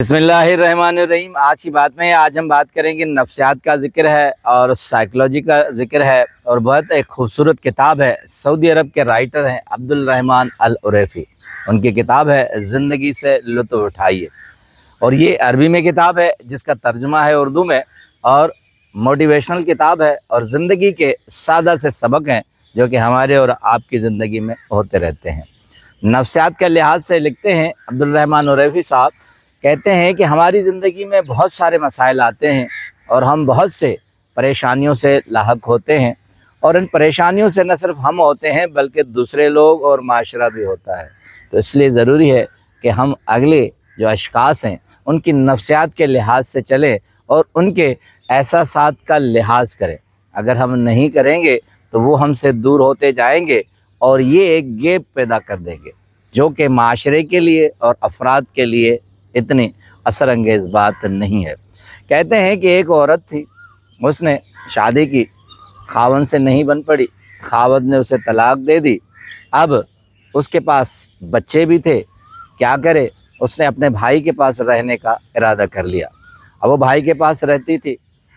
بسم اللہ الرحمن الرحیم۔ آج کی بات میں ہم بات کریں گے نفسیات کا ذکر ہے اور سائیکلوجی کا ذکر ہے، اور بہت ایک خوبصورت کتاب ہے۔ سعودی عرب کے رائٹر ہیں عبدالرحمن العریفی، ان کی کتاب ہے زندگی سے لطف اٹھائیے، اور یہ عربی میں کتاب ہے جس کا ترجمہ ہے اردو میں، اور موٹیویشنل کتاب ہے، اور زندگی کے سادہ سے سبق ہیں جو کہ ہمارے اور آپ کی زندگی میں ہوتے رہتے ہیں۔ نفسیات کے لحاظ سے لکھتے ہیں عبدالرحمن العریفی صاحب، کہتے ہیں کہ ہماری زندگی میں بہت سارے مسائل آتے ہیں اور ہم بہت سے پریشانیوں سے لاحق ہوتے ہیں، اور ان پریشانیوں سے نہ صرف ہم ہوتے ہیں بلکہ دوسرے لوگ اور معاشرہ بھی ہوتا ہے۔ تو اس لیے ضروری ہے کہ ہم اگلے جو اشخاص ہیں ان کی نفسیات کے لحاظ سے چلیں اور ان کے احساسات کا لحاظ کریں۔ اگر ہم نہیں کریں گے تو وہ ہم سے دور ہوتے جائیں گے، اور یہ ایک گیپ پیدا کر دیں گے جو کہ معاشرے کے لیے اور افراد کے لیے اتنی اثر انگیز بات نہیں ہے۔ کہتے ہیں کہ ایک عورت تھی، اس نے شادی کی، خاوند سے نہیں بن پڑی، خاوند نے اسے طلاق دے دی۔ اب اس کے پاس بچے بھی تھے، کیا کرے؟ اس نے اپنے بھائی کے پاس رہنے کا ارادہ کر لیا۔ اب وہ بھائی کے پاس رہتی تھی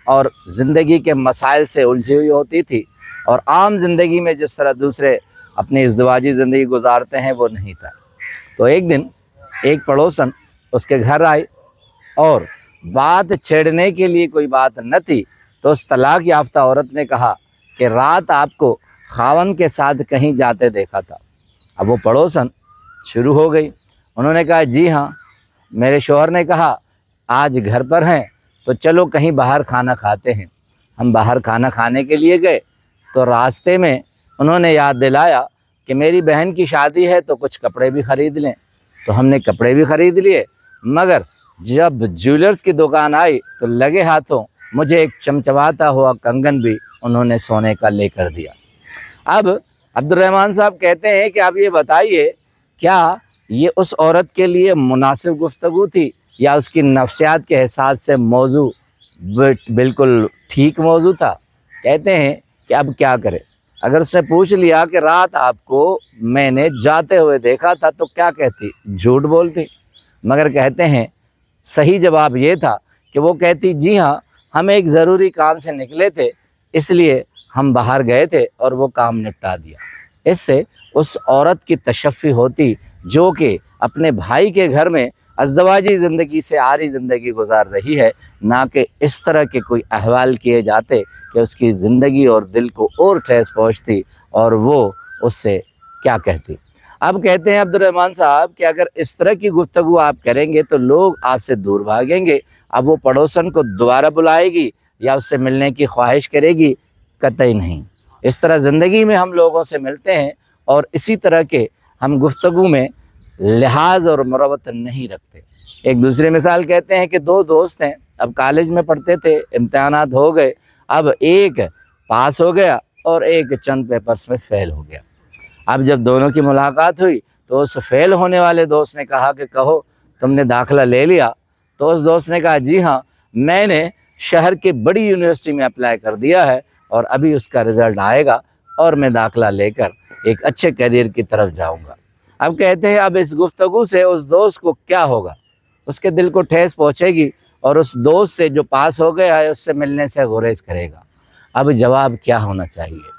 اور زندگی کے مسائل سے الجھی ہوئی ہوتی تھی، اور عام زندگی میں جس طرح دوسرے اپنی ازدواجی زندگی گزارتے ہیں وہ نہیں تھا۔ تو ایک دن ایک پڑوسن اس کے گھر آئی، اور بات چھیڑنے کے لیے کوئی بات نہ تھی، تو اس طلاق یافتہ عورت نے کہا کہ رات آپ کو خاوند کے ساتھ کہیں جاتے دیکھا تھا۔ اب وہ پڑوسن شروع ہو گئی، انہوں نے کہا جی ہاں، میرے شوہر نے کہا آج گھر پر ہیں تو چلو کہیں باہر کھانا کھاتے ہیں۔ ہم باہر کھانا کھانے کے لیے گئے تو راستے میں انہوں نے یاد دلایا کہ میری بہن کی شادی ہے تو کچھ کپڑے بھی خرید لیں۔ تو ہم نے کپڑے بھی خرید لیے، مگر جب جیولرز کی دکان آئی تو لگے ہاتھوں مجھے ایک چمچماتا ہوا کنگن بھی انہوں نے سونے کا لے کر دیا۔ اب عبدالرحمن صاحب کہتے ہیں کہ آپ یہ بتائیے، کیا یہ اس عورت کے لیے مناسب گفتگو تھی یا اس کی نفسیات کے حساب سے موضوع بالکل ٹھیک موضوع تھا؟ کہتے ہیں کہ اب کیا کرے؟ اگر اس نے پوچھ لیا کہ رات آپ کو میں نے جاتے ہوئے دیکھا تھا تو کیا کہتی؟ جھوٹ بولتی۔ مگر کہتے ہیں صحیح جواب یہ تھا کہ وہ کہتی جی ہاں، ہم ایک ضروری کام سے نکلے تھے، اس لیے ہم باہر گئے تھے اور وہ کام نپٹا دیا۔ اس سے اس عورت کی تشفی ہوتی جو کہ اپنے بھائی کے گھر میں ازدواجی زندگی سے عاری زندگی گزار رہی ہے، نہ کہ اس طرح کے کوئی احوال کیے جاتے کہ اس کی زندگی اور دل کو اور ٹھیس پہنچتی اور وہ اس سے کیا کہتی۔ اب کہتے ہیں عبدالرحمن صاحب کہ اگر اس طرح کی گفتگو آپ کریں گے تو لوگ آپ سے دور بھاگیں گے۔ اب وہ پڑوسن کو دوبارہ بلائے گی یا اس سے ملنے کی خواہش کرے گی؟ قطعی نہیں۔ اس طرح زندگی میں ہم لوگوں سے ملتے ہیں اور اسی طرح کے ہم گفتگو میں لحاظ اور مروت نہیں رکھتے۔ ایک دوسری مثال کہتے ہیں کہ دو دوست ہیں، اب کالج میں پڑھتے تھے، امتحانات ہو گئے، اب ایک پاس ہو گیا اور ایک چند پیپرز میں فیل ہو گیا۔ اب جب دونوں کی ملاقات ہوئی تو اس فیل ہونے والے دوست نے کہا کہ کہو تم نے داخلہ لے لیا؟ تو اس دوست نے کہا جی ہاں، میں نے شہر کی بڑی یونیورسٹی میں اپلائی کر دیا ہے اور ابھی اس کا رزلٹ آئے گا اور میں داخلہ لے کر ایک اچھے کیریئر کی طرف جاؤں گا۔ اب کہتے ہیں اب اس گفتگو سے اس دوست کو کیا ہوگا؟ اس کے دل کو ٹھیس پہنچے گی اور اس دوست سے جو پاس ہو گیا ہے اس سے ملنے سے گریز کرے گا۔ اب جواب کیا ہونا چاہیے؟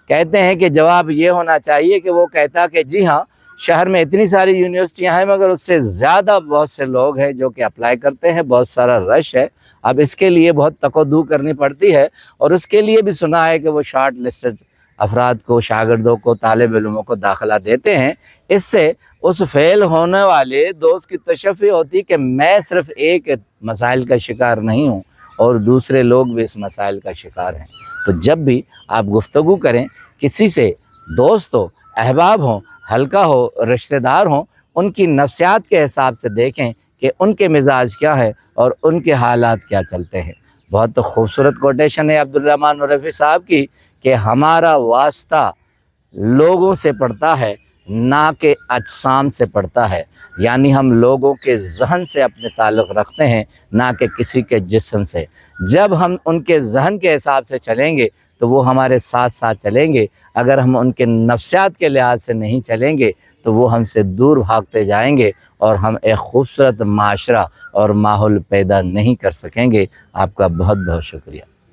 کہتے ہیں کہ جواب یہ ہونا چاہیے کہ وہ کہتا کہ جی ہاں، شہر میں اتنی ساری یونیورسٹیاں ہیں مگر اس سے زیادہ بہت سے لوگ ہیں جو کہ اپلائی کرتے ہیں، بہت سارا رش ہے، اب اس کے لیے بہت تک و دو کرنی پڑتی ہے، اور اس کے لیے بھی سنا ہے کہ وہ شارٹ لسٹڈ افراد کو، شاگردوں کو، طالب علموں کو داخلہ دیتے ہیں۔ اس سے اس فیل ہونے والے دوست کی تشفی ہوتی کہ میں صرف ایک مسائل کا شکار نہیں ہوں اور دوسرے لوگ بھی اس مسائل کا شکار ہیں۔ تو جب بھی آپ گفتگو کریں کسی سے، دوست ہو، احباب ہوں، حلقہ ہو، رشتہ دار ہوں، ان کی نفسیات کے حساب سے دیکھیں کہ ان کے مزاج کیا ہے اور ان کے حالات کیا چلتے ہیں۔ بہت خوبصورت کوٹیشن ہے عبدالرحمن العریفی صاحب کی کہ ہمارا واسطہ لوگوں سے پڑتا ہے نہ کہ اجسام سے پڑتا ہے، یعنی ہم لوگوں کے ذہن سے اپنے تعلق رکھتے ہیں نہ کہ کسی کے جسم سے۔ جب ہم ان کے ذہن کے حساب سے چلیں گے تو وہ ہمارے ساتھ ساتھ چلیں گے، اگر ہم ان کے نفسیات کے لحاظ سے نہیں چلیں گے تو وہ ہم سے دور بھاگتے جائیں گے اور ہم ایک خوبصورت معاشرہ اور ماحول پیدا نہیں کر سکیں گے۔ آپ کا بہت بہت شکریہ۔